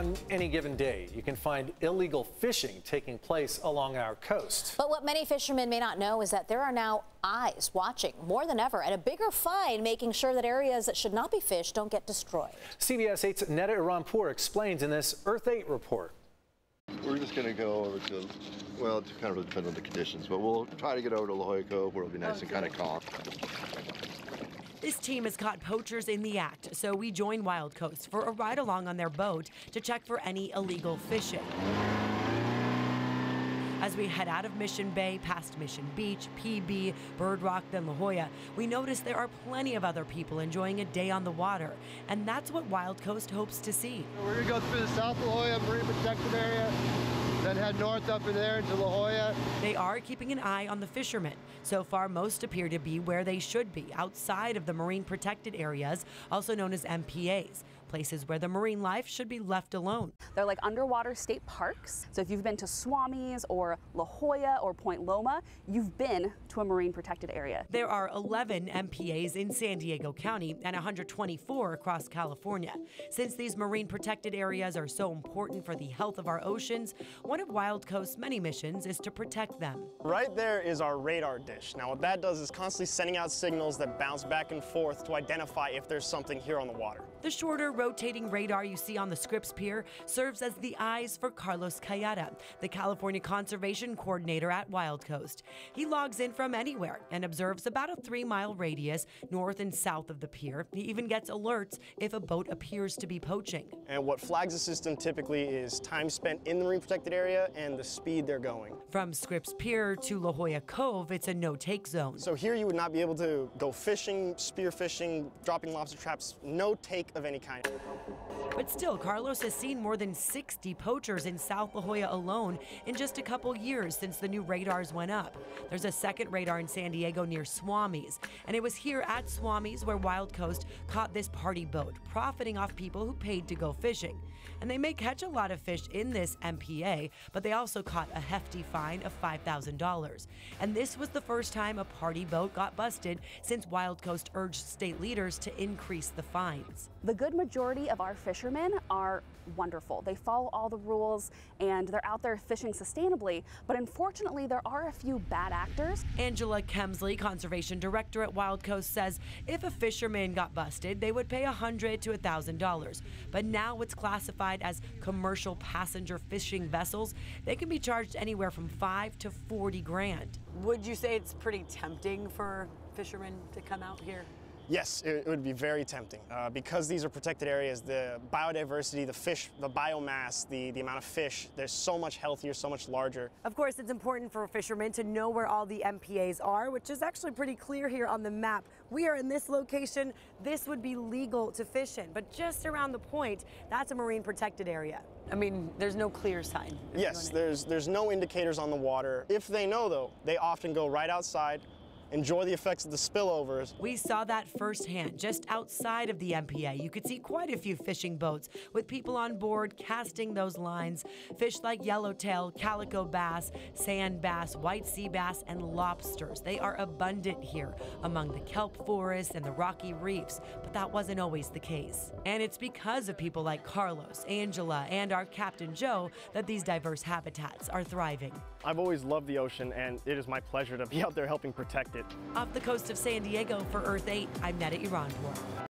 on any given day, you can find illegal fishing taking place along our coast. But what many fishermen may not know is that there are now eyes watching more than ever, and a bigger fine making sure that areas that should not be fished don't get destroyed. CBS 8's Netta Iranpour explains in this Earth 8 report. We're just going to go over to, well, it kind of depends on the conditions, but we'll try to get over to La Jolla Cove where it'll be nice and kind of calm. This team has caught poachers in the act, so we join Wild Coast for a ride along on their boat to check for any illegal fishing. As we head out of Mission Bay, past Mission Beach, PB, Bird Rock, then La Jolla, we notice there are plenty of other people enjoying a day on the water, and that's what Wild Coast hopes to see. We're going to go through the South La Jolla Marine Protected Area, then head north up in there into La Jolla. They are keeping an eye on the fishermen. So far, most appear to be where they should be, outside of the marine protected areas, also known as MPAs, places where the marine life should be left alone. They're like underwater state parks. So if you've been to Swami's or La Jolla or Point Loma, you've been to a marine protected area. There are 11 MPAs in San Diego County and 124 across California. Since these marine protected areas are so important for the health of our oceans, one of Wild Coast's many missions is to protect them. Right there is our radar dish. Now what that does is constantly sending out signals that bounce back and forth to identify if there's something here on the water. The shorter rotating radar you see on the Scripps Pier serves as the eyes for Carlos Cayeta, the California Conservation Coordinator at Wild Coast. He logs in from anywhere and observes about a 3-mile radius north and south of the pier. He even gets alerts if a boat appears to be poaching. And what flags the system typically is time spent in the marine protected area and the speed they're going. From Scripps Pier to La Jolla Cove, it's a no-take zone. So here you would not be able to go fishing, spear fishing, dropping lobster traps, no take of any kind. But still, Carlos has seen more than 60 poachers in South La Jolla alone in just a couple years since the new radars went up. There's a second radar in San Diego near Swami's, and it was here at Swami's where Wild Coast caught this party boat, profiting off people who paid to go fishing. And they may catch a lot of fish in this MPA, but they also caught a hefty fine of $5,000. And this was the first time a party boat got busted since Wild Coast urged state leaders to increase the fines. The good majority of our fishermen are wonderful. They follow all the rules and they're out there fishing sustainably, but unfortunately there are a few bad actors. Angela Kemsley, Conservation Director at Wild Coast, says if a fisherman got busted, they would pay $100 to $1,000. But now it's classified as commercial passenger fishing vessels. They can be charged anywhere from $5 to $40 grand. Would you say it's pretty tempting for fishermen to come out here? Yes, it would be very tempting. Because these are protected areas, the biodiversity, the fish, the biomass, the amount of fish, they're so much healthier, so much larger. Of course, it's important for fishermen to know where all the MPAs are, which is actually pretty clear here on the map. We are in this location. This would be legal to fish in, but just around the point, that's a marine protected area. I mean, there's no clear sign. Yes, there's no indicators on the water. If they know, though, they often go right outside, enjoy the effects of the spillovers. We saw that firsthand just outside of the MPA. You could see quite a few fishing boats with people on board casting those lines. Fish like yellowtail, calico bass, sand bass, white sea bass, and lobsters. They are abundant here among the kelp forests and the rocky reefs, but that wasn't always the case. And it's because of people like Carlos, Angela, and our Captain Joe that these diverse habitats are thriving. I've always loved the ocean, and it is my pleasure to be out there helping protect it. Off the coast of San Diego for Earth 8, I'm Netta Iranpour.